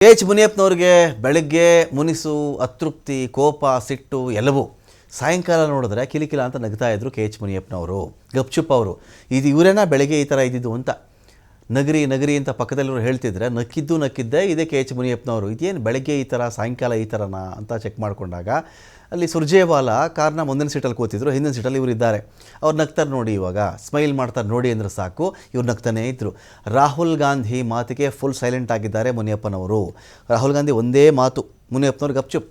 H ಮುನಿಯಪ್ಪನವ್ರಿಗೆ ಬೆಳಗ್ಗೆ ಮುನಿಸು, ಅತೃಪ್ತಿ, ಕೋಪ, ಸಿಟ್ಟು ಎಲ್ಲವೂ. ಸಾಯಂಕಾಲ ನೋಡಿದ್ರೆ ಕಿಲಿಕಿಲ ಅಂತ ನಗ್ತಾ ಇದ್ರು ಕೆ ಎಚ್ ಮುನಿಯಪ್ಪನವರು. ಗಪ್ಚುಪ್ ಅವರು ಇವರೇನ ಬೆಳಗ್ಗೆ ಈ ಥರ ಇದ್ದಿದ್ದು ಅಂತ ನಗರಿ ನಗರಿ ಅಂತ ಪಕ್ಕದಲ್ಲಿವರು ಹೇಳ್ತಿದ್ರೆ ನಕ್ಕಿದ್ದೇ ಇದೇ ಕೆ ಎಚ್ ಮುನಿಯಪ್ಪನವರು. ಇದೇನು ಬೆಳಗ್ಗೆ ಈ ಥರ ಸಾಯಂಕಾಲ ಈ ಥರನಾ ಅಂತ ಚೆಕ್ ಮಾಡಿಕೊಂಡಾಗ ಅಲ್ಲಿ ಸುರ್ಜೇವಾಲಾ ಕಾರ್ನ ಮುಂದಿನ ಸೀಟಲ್ಲಿ ಕೂತಿದ್ರು, ಹಿಂದಿನ ಸೀಟಲ್ಲಿ ಇವರು ಇದ್ದಾರೆ. ಅವ್ರು ನಗ್ತಾರೆ ನೋಡಿ, ಇವಾಗ ಸ್ಮೈಲ್ ಮಾಡ್ತಾರೆ ನೋಡಿ ಅಂದರೆ ಸಾಕು, ಇವ್ರು ನಗ್ತಾನೇ ಇದ್ದರು. ರಾಹುಲ್ ಗಾಂಧಿ ಮಾತಿಗೆ ಫುಲ್ ಸೈಲೆಂಟ್ ಆಗಿದ್ದಾರೆ ಮುನಿಯಪ್ಪನವರು. ರಾಹುಲ್ ಗಾಂಧಿ ಒಂದೇ ಮಾತು, ಮುನಿಯಪ್ಪನವ್ರು ಗಪ್ಚುಪ್.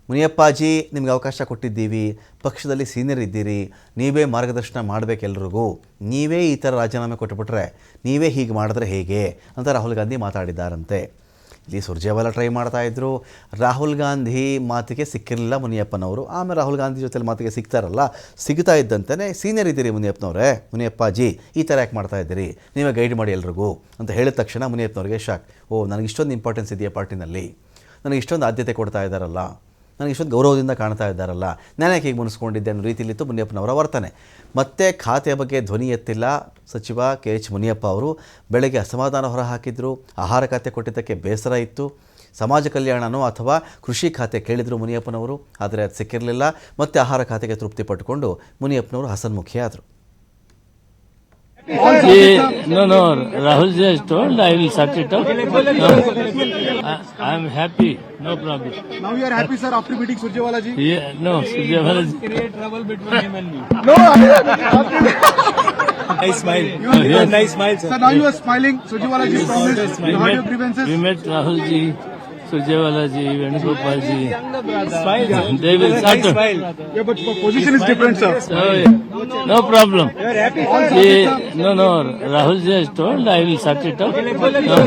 ಮುನಿಯಪ್ಪಾಜಿ, ನಿಮ್ಗೆ ಅವಕಾಶ ಕೊಟ್ಟಿದ್ದೀವಿ, ಪಕ್ಷದಲ್ಲಿ ಸೀನಿಯರ್ ಇದ್ದೀರಿ, ನೀವೇ ಮಾರ್ಗದರ್ಶನ ಮಾಡಬೇಕೆಲ್ರಿಗೂ, ನೀವೇ ಈ ಥರ ರಾಜೀನಾಮೆ ಕೊಟ್ಟುಬಿಟ್ರೆ, ನೀವೇ ಹೀಗೆ ಮಾಡಿದ್ರೆ ಹೇಗೆ ಅಂತ ರಾಹುಲ್ ಗಾಂಧಿ ಮಾತಾಡಿದ್ದಾರಂತೆ. ಇಲ್ಲಿ ಸುರ್ಜೇವಾಲಾ ಟ್ರೈ ಮಾಡ್ತಾಯಿದ್ರು. ರಾಹುಲ್ ಗಾಂಧಿ ಮಾತಿಗೆ ಸಿಕ್ಕಿರಲಿಲ್ಲ ಮುನಿಯಪ್ಪನವರು. ಆಮೇಲೆ ರಾಹುಲ್ ಗಾಂಧಿ ಜೊತೆಲಿ ಮಾತಿಗೆ ಸಿಗ್ತಾರಲ್ಲ, ಸಿಗ್ತಾ ಇದ್ದಂತೆಯೇ ಸೀನಿಯರ್ ಇದ್ದೀರಿ ಮುನಿಯಪ್ಪನವರೇ, ಮುನಿಯಪ್ಪಾಜಿ ಈ ಥರ ಯಾಕೆ ಮಾಡ್ತಾಯಿದ್ದೀರಿ, ನೀವೇ ಗೈಡ್ ಮಾಡಿ ಎಲ್ರಿಗೂ ಅಂತ ಹೇಳಿದ ತಕ್ಷಣ ಮುನಿಯಪ್ಪನವ್ರಿಗೆ ಶಾಕ್. ನನಗೆ ಇಷ್ಟೊಂದು ಇಂಪಾರ್ಟೆನ್ಸ್ ಇದೆಯಾ ಪಾರ್ಟಿನಲ್ಲಿ, ನನಗೆ ಇಷ್ಟೊಂದು ಆದ್ಯತೆ ಕೊಡ್ತಾ ಇದ್ದಾರಲ್ಲ, ನನಗೆ ಇಷ್ಟೊಂದು ಗೌರವದಿಂದ ಕಾಣ್ತಾ ಇದ್ದಾರಲ್ಲ, ನಾನು ಯಾಕೆ ಹೀಗೆ ಮುನಿಸ್ಕೊಂಡಿದ್ದೆ ಅನ್ನೋ ರೀತಿಯಲ್ಲಿತ್ತು ಮುನಿಯಪ್ಪನವರ ವರ್ತನೆ. ಮತ್ತೆ ಖಾತೆಯ ಬಗ್ಗೆ ಧ್ವನಿ ಎತ್ತಿಲ್ಲ ಸಚಿವ ಕೆ ಎಚ್ ಮುನಿಯಪ್ಪ ಅವರು. ಬೆಳಗ್ಗೆ ಅಸಮಾಧಾನ ಹೊರಹಾಕಿದ್ರು. ಆಹಾರ ಖಾತೆ ಕೊಟ್ಟಿದ್ದಕ್ಕೆ ಬೇಸರ ಇತ್ತು. ಸಮಾಜ ಕಲ್ಯಾಣನೋ ಅಥವಾ ಕೃಷಿ ಖಾತೆ ಕೇಳಿದರು ಮುನಿಯಪ್ಪನವರು, ಆದರೆ ಅದು ಸಿಕ್ಕಿರಲಿಲ್ಲ. ಮತ್ತೆ ಆಹಾರ ಖಾತೆಗೆ ತೃಪ್ತಿ ಪಟ್ಟುಕೊಂಡು ಮುನಿಯಪ್ಪನವರು ಹಸನ್ಮುಖಿ ಆದರು. No, Rahul ji has told I will sort it out. No, I am happy, no problem. Now you are happy, sir, after meeting Surjewala ji? Yeah, no, Surjewala ji. Create trouble between him and me. No, Nice smile. you are Nice smile, sir. Sir, now you are smiling. Surjewala ji promised. You heard your grievances? We met Rahul ji, Surjewala ji, Venugopal ji. Smile. They will sort out. Smile. Yeah, but position is different, sir. So, no problem. You are happy. No, Rahul ji has told I will sort it out. No,